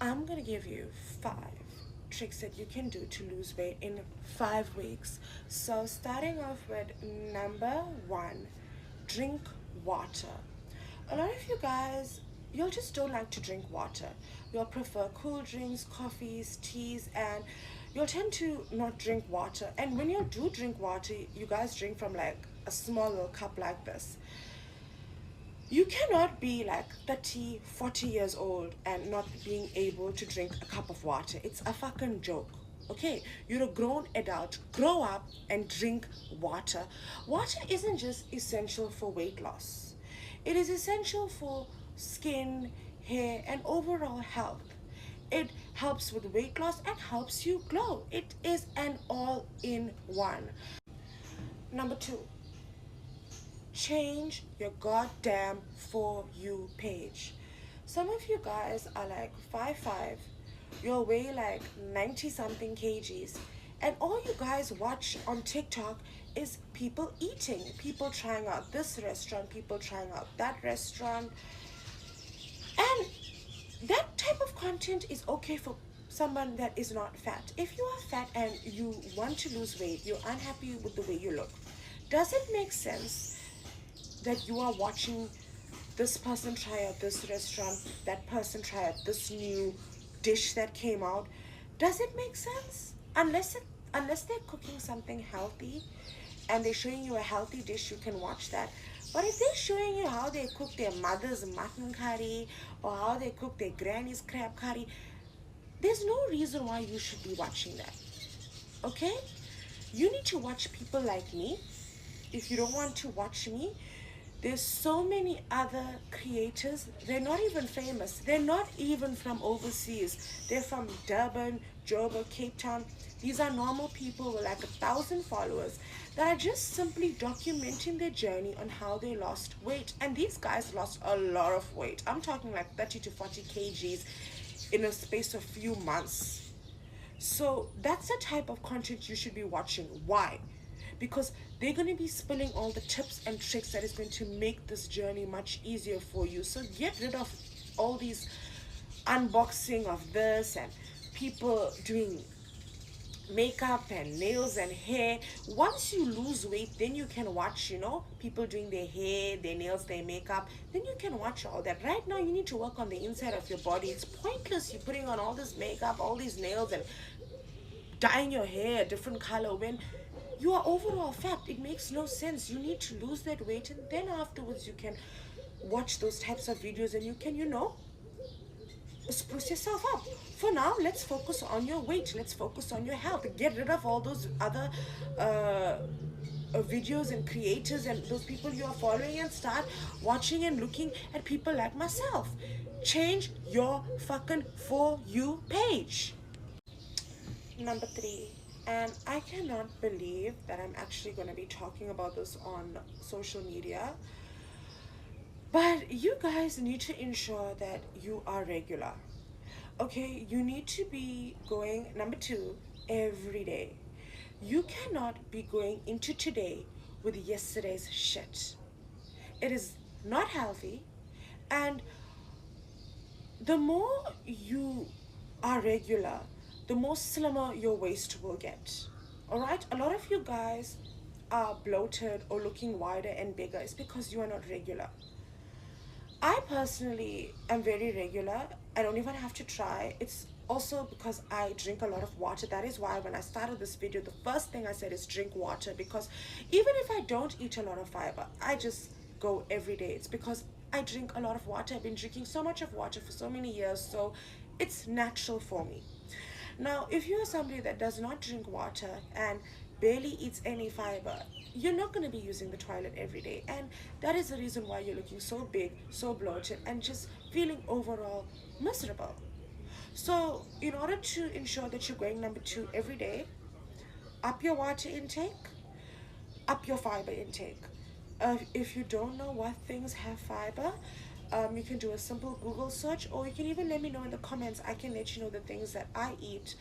I'm gonna give you 5 tricks that you can do to lose weight in 5 weeks. So, starting off with number one, drink water. A lot of you guys, you'll just don't like to drink water. You'll prefer cool drinks, coffees, teas, and you'll tend to not drink water. And when you do drink water, you guys drink from like a small little cup like this. You cannot be like 30, 40 years old and not being able to drink a cup of water. It's a fucking joke. Okay, you're a grown adult. Grow up and drink water. Water isn't just essential for weight loss, it is essential for skin, hair, and overall health. It helps with weight loss and helps you glow. It is an all in one. Number two, change your goddamn For You page. Some of you guys are like 5'5", you'll weigh like 90 something kgs, and all you guys watch on TikTok is people eating, people trying out this restaurant, people trying out that restaurant. And that type of content is okay for someone that is not fat. If you are fat and you want to lose weight, you're unhappy with the way you look, does it make sense that you are watching this person try out this restaurant, that person try out this new dish that came out? Does it make sense? Unless they're cooking something healthy and they're showing you a healthy dish, you can watch that. But if they're showing you how they cook their mother's mutton curry or how they cook their granny's crab curry, there's no reason why you should be watching that. Okay? You need to watch people like me. If you don't want to watch me, there's so many other creators. They're not even famous. They're not even from overseas. They're from Durban, Joburg, Cape Town. These are normal people with like 1,000 followers that are just simply documenting their journey on how they lost weight. And these guys lost a lot of weight. I'm talking like 30 to 40 kgs in a space of few months. So that's the type of content you should be watching. Why? Because they're going to be spilling all the tips and tricks that is going to make this journey much easier for you. So get rid of all these unboxing of this and people doing makeup and nails and hair. Once you lose weight, then you can watch, people doing their hair, their nails, their makeup. Then you can watch all that. Right now, you need to work on the inside of your body. It's pointless you putting on all this makeup, all these nails, and dyeing your hair a different color when you are overall fat. It makes no sense. You need to lose that weight, and then afterwards you can watch those types of videos and you can, spruce yourself up. For now, let's focus on your weight. Let's focus on your health. Get rid of all those other videos and creators and those people you are following, and start watching and looking at people like myself. Change your fucking For You page. Number three, and I cannot believe that I'm actually going to be talking about this on social media, but you guys need to ensure that you are regular. Okay, you need to be going, number two, every day. You cannot be going into today with yesterday's shit. It is not healthy, and the more you are regular, the more slimmer your waist will get. All right, a lot of you guys are bloated or looking wider and bigger. It's because you are not regular. I personally am very regular. I don't even have to try. It's also because I drink a lot of water. That is why when I started this video, the first thing I said is drink water, because even if I don't eat a lot of fiber, I just go every day. It's because I drink a lot of water. I've been drinking so much of water for so many years, so it's natural for me. Now, if you are somebody that does not drink water and barely eats any fiber, you're not going to be using the toilet every day. And that is the reason why you're looking so big, so bloated, and just feeling overall miserable. So, in order to ensure that you're going number two every day, up your water intake, up your fiber intake. If you don't know what things have fiber, you can do a simple Google search, or you can even let me know in the comments. I can let you know the things that I eat,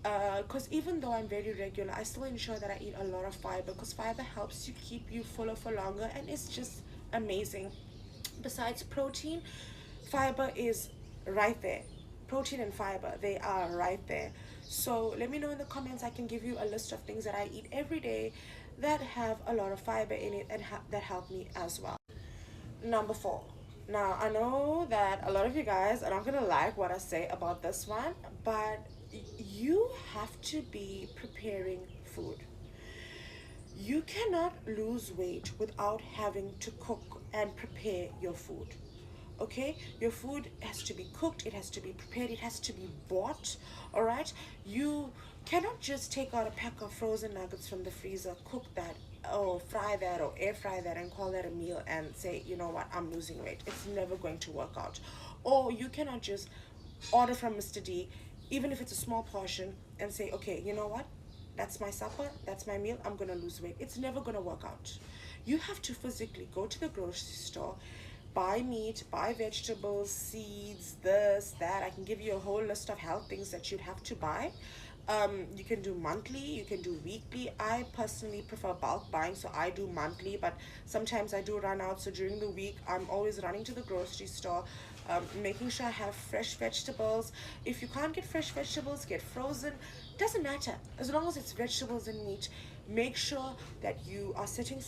because even though I'm very regular, I still ensure that I eat a lot of fiber, because fiber helps you keep you fuller for longer, and it's just amazing. Besides protein, fiber is right there. protein and fiber, they are right there. So let me know in the comments. I can give you a list of things that I eat every day that have a lot of fiber in it and that help me as well. Number 4. Now, I know that a lot of you guys are not going to like what I say about this one, but you have to be preparing food. You cannot lose weight without having to cook and prepare your food. Okay, your food has to be cooked, it has to be prepared, it has to be bought. All right, you cannot just take out a pack of frozen nuggets from the freezer, cook that or fry that or air fry that and call that a meal and say, you know what, I'm losing weight. It's never going to work out. Or you cannot just order from Mr. D, even if it's a small portion, and say, okay, you know what, that's my supper, that's my meal, I'm gonna lose weight. It's never gonna work out. You have to physically go to the grocery store, buy meat, buy vegetables, seeds, this, that. I can give you a whole list of health things that you'd have to buy. You can do monthly, you can do weekly. I personally prefer bulk buying, so I do monthly, but sometimes I do run out. So during the week, I'm always running to the grocery store, making sure I have fresh vegetables. If you can't get fresh vegetables, get frozen. Doesn't matter, as long as it's vegetables and meat. Make sure that you are setting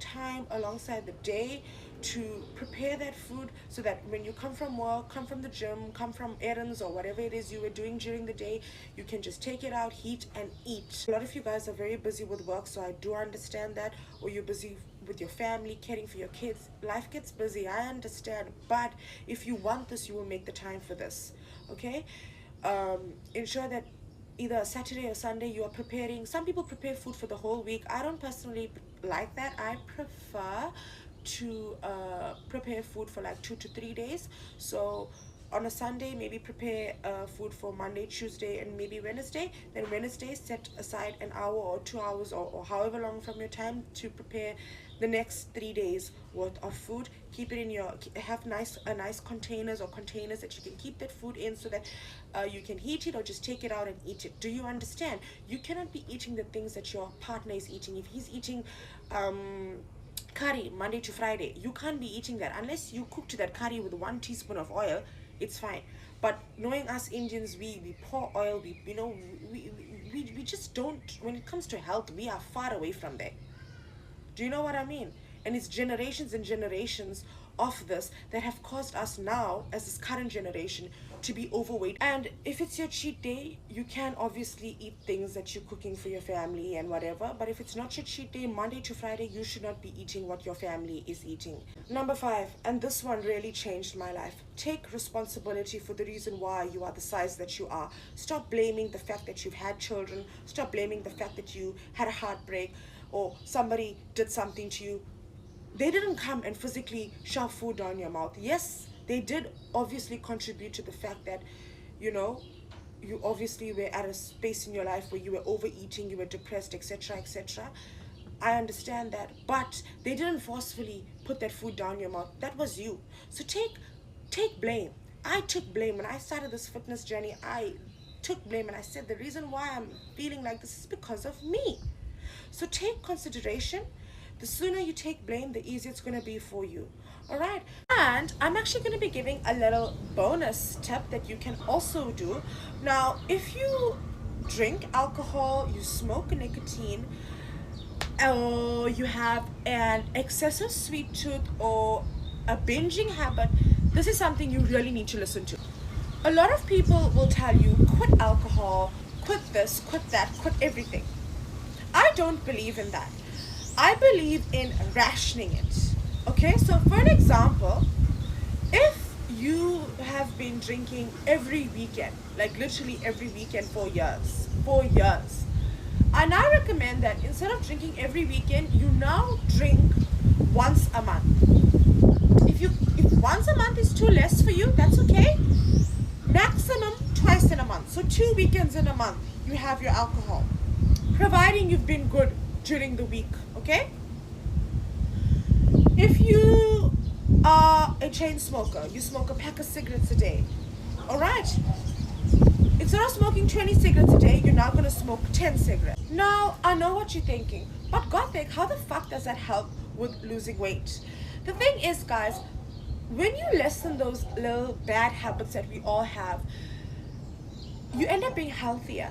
time alongside the day to prepare that food, so that when you come from work, come from the gym, come from errands or whatever it is you were doing during the day, you can just take it out, heat and eat. A lot of you guys are very busy with work, so I do understand that. Or you're busy with your family, caring for your kids. Life gets busy, I understand, but if you want this, you will make the time for this. Okay, ensure that either Saturday or Sunday you are preparing. Some people prepare food for the whole week. I don't personally like that. I prefer to prepare food for like 2 to 3 days. So on a Sunday, maybe prepare food for Monday, Tuesday, and maybe Wednesday. Then Wednesday, set aside an hour or 2 hours or however long from your time to prepare the next 3 days worth of food. Keep it in your, have nice containers or containers that you can keep that food in, so that you can heat it or just take it out and eat it. Do you understand? You cannot be eating the things that your partner is eating. If he's eating curry Monday to Friday, you can't be eating that unless you cook to that curry with 1 teaspoon of oil. It's fine. But knowing us Indians, we pour oil, we just don't. When it comes to health, we are far away from there. Do you know what I mean? And it's generations and generations of this that have caused us now, as this current generation, to be overweight. And if it's your cheat day, you can obviously eat things that you're cooking for your family and whatever. But if it's not your cheat day, Monday to Friday, you should not be eating what your family is eating. Number 5, and this one really changed my life. Take responsibility for the reason why you are the size that you are. Stop blaming the fact that you've had children. Stop blaming the fact that you had a heartbreak or somebody did something to you. They didn't come and physically shove food down your mouth. Yes, they did obviously contribute to the fact that, you know, you obviously were at a space in your life where you were overeating, you were depressed, etc., etc. I understand that, but they didn't forcefully put that food down your mouth. That was you. So take blame. I took blame when I started this fitness journey. I took blame and I said the reason why I'm feeling like this is because of me. So take consideration. The sooner you take blame, the easier it's going to be for you. All right. And I'm actually going to be giving a little bonus tip that you can also do. Now, if you drink alcohol, you smoke nicotine, or you have an excessive sweet tooth or a binging habit, this is something you really need to listen to. A lot of people will tell you, quit alcohol, quit this, quit that, quit everything. I don't believe in that. I believe in rationing it. Okay, so for an example, if you have been drinking every weekend, like literally every weekend for years, I now recommend that instead of drinking every weekend, you now drink once a month. If once a month is too less for you, that's okay. Maximum twice in a month. So 2 weekends in a month, you have your alcohol, providing you've been good during the week. Okay, if you are a chain smoker, you smoke a pack of cigarettes a day. All right, instead of smoking 20 cigarettes a day, you're now going to smoke 10 cigarettes. Now, I know what you're thinking, but Gothic, how the fuck does that help with losing weight? The thing is, guys, when you lessen those little bad habits that we all have, you end up being healthier.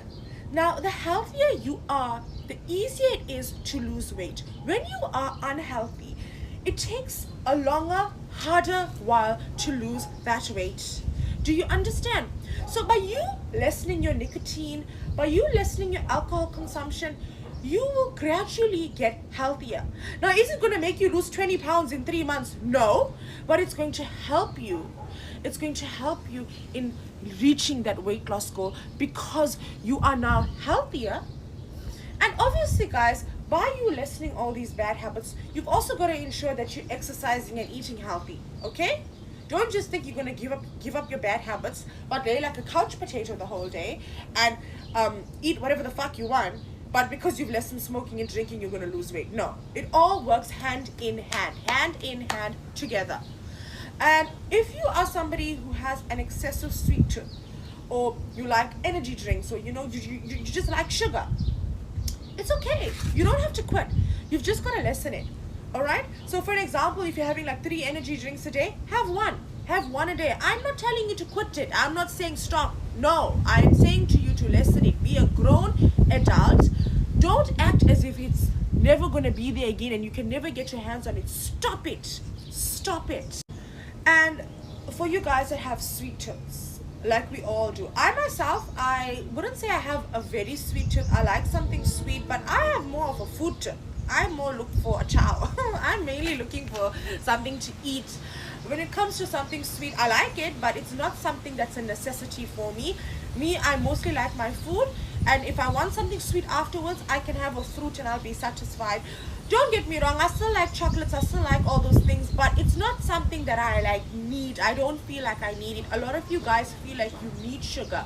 Now, the healthier you are, the easier it is to lose weight. When you are unhealthy, it takes a longer, harder while to lose that weight. Do you understand? So by you lessening your nicotine, by you lessening your alcohol consumption, you will gradually get healthier. Now, is it going to make you lose 20 pounds in 3 months? No, but it's going to help you. It's going to help you in reaching that weight loss goal because you are now healthier. And obviously, guys, by you lessening all these bad habits, you've also got to ensure that you're exercising and eating healthy. Okay? Don't just think you're going to give up your bad habits, but lay like a couch potato the whole day and eat whatever the fuck you want. But because you've lessened smoking and drinking, you're going to lose weight. No, it all works hand in hand together. And if you are somebody who has an excessive sweet tooth, or you like energy drinks, or you just like sugar, it's okay. You don't have to quit. You've just got to lessen it. All right? So for an example, if you're having like 3 energy drinks a day, have one. Have one a day. I'm not telling you to quit it. I'm not saying stop. No, I'm saying to you to lessen it. Be a grown adult. Don't act as if it's never going to be there again and you can never get your hands on it. Stop it. Stop it. And for you guys that have sweet tooths, like we all do, I myself, I wouldn't say I have a very sweet tooth. I like something sweet, but I have more of a food tooth. I more look for a chow. I'm mainly looking for something to eat. When it comes to something sweet, I like it, but it's not something that's a necessity for me. I mostly like my food, and if I want something sweet afterwards, I can have a fruit and I'll be satisfied. Don't get me wrong, I still like chocolates, I still like all those things, but it's not something that I like need. I don't feel like I need it. A lot of you guys feel like you need sugar.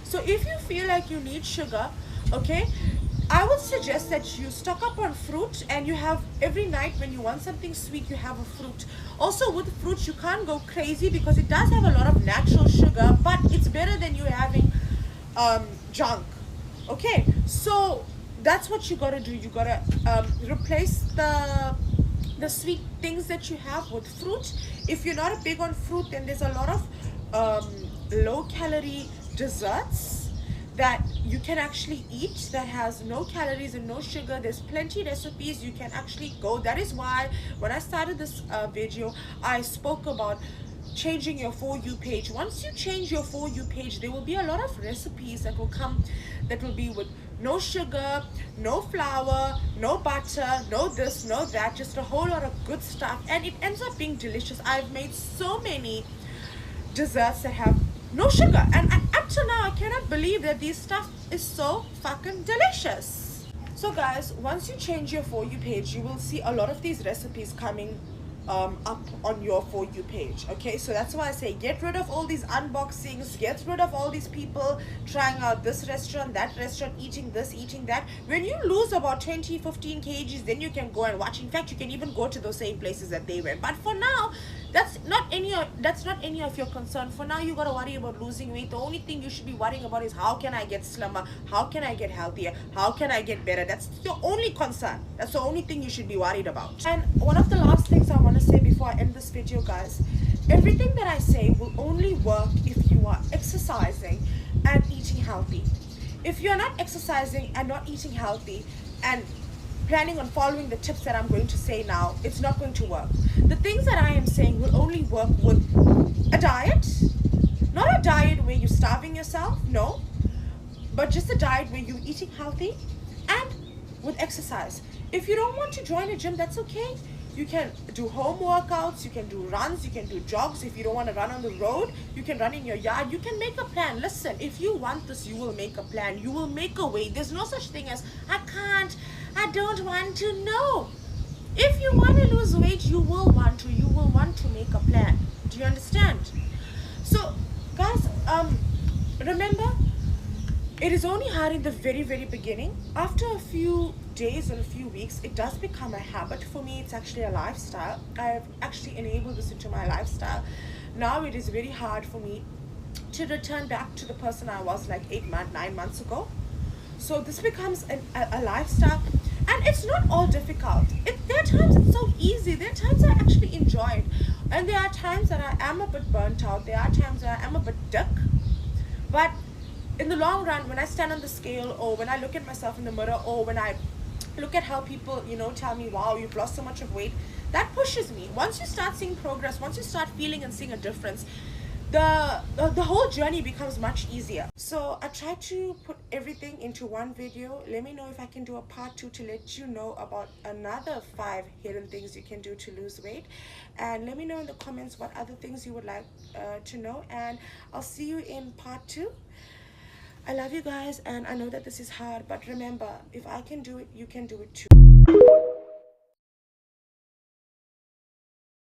So if you feel like you need sugar, okay, I would suggest that you stock up on fruit and you have every night when you want something sweet, you have a fruit. Also with fruit, you can't go crazy because it does have a lot of natural sugar, but it's better than you having junk. Okay, so that's what you gotta do. You gotta replace the sweet things that you have with fruit. If you're not big on fruit, then there's a lot of low calorie desserts that you can actually eat that has no calories and no sugar. There's plenty recipes you can actually go. That is why when I started this video, I spoke about changing your For You page. Once you change your For You page, there will be a lot of recipes that will come that will be with no sugar, no flour, no butter, no this, no that, just a whole lot of good stuff, and it ends up being delicious. I've made so many desserts that have no sugar, and up to now I cannot believe that this stuff is so fucking delicious. So guys, once you change your For You page, you will see a lot of these recipes coming up on your For You page. Okay, so that's why I say get rid of all these unboxings, get rid of all these people trying out this restaurant, that restaurant, eating this, eating that. When you lose about 20-15 kgs, then you can go and watch. In fact, you can even go to those same places that they went. But for now, that's not any of your concern. For now, you gotta worry about losing weight. The only thing you should be worrying about is how can I get slimmer, how can I get healthier, how can I get better. That's your only concern. That's the only thing you should be worried about. And one of the last things I want to say before I end this video, guys, everything that I say will only work if you are exercising and eating healthy. If you're not exercising and not eating healthy and planning on following the tips that I'm going to say now, it's not going to work. The things that I am saying will only work with a diet, not a diet where you're starving yourself, no, but just a diet where you're eating healthy and with exercise. If you don't want to join a gym, that's okay. You can do home workouts, you can do runs, you can do jogs. If you don't want to run on the road, you can run in your yard. You can make a plan. Listen, if you want this, you will make a plan. You will make a way. There's no such thing as I can't, I don't want to. No. If you want to lose weight, you will want to. You will want to make a plan. Do you understand? So, guys, remember, it is only hard in the very, very beginning. After a few days and a few weeks, it does become a habit. For me, it's actually a lifestyle. I have actually enabled this into my lifestyle. Now it is very hard for me to return back to the person I was like 9 months ago. So this becomes a lifestyle, and it's not all difficult. There are times it's so easy. There are times I actually enjoy it. And there are times that I am a bit burnt out. There are times that I am a bit dick. But in the long run, when I stand on the scale, or when I look at myself in the mirror, or when I look at how people, tell me, wow, you've lost so much of weight, that pushes me. Once you start seeing progress, once you start feeling and seeing a difference, the whole journey becomes much easier. So I try to put everything into one video. Let me know if I can do a part 2 to let you know about another 5 hidden things you can do to lose weight. And let me know in the comments what other things you would like to know, and I'll see you in part 2. I love you guys, and I know that this is hard, but remember, if I can do it, you can do it too.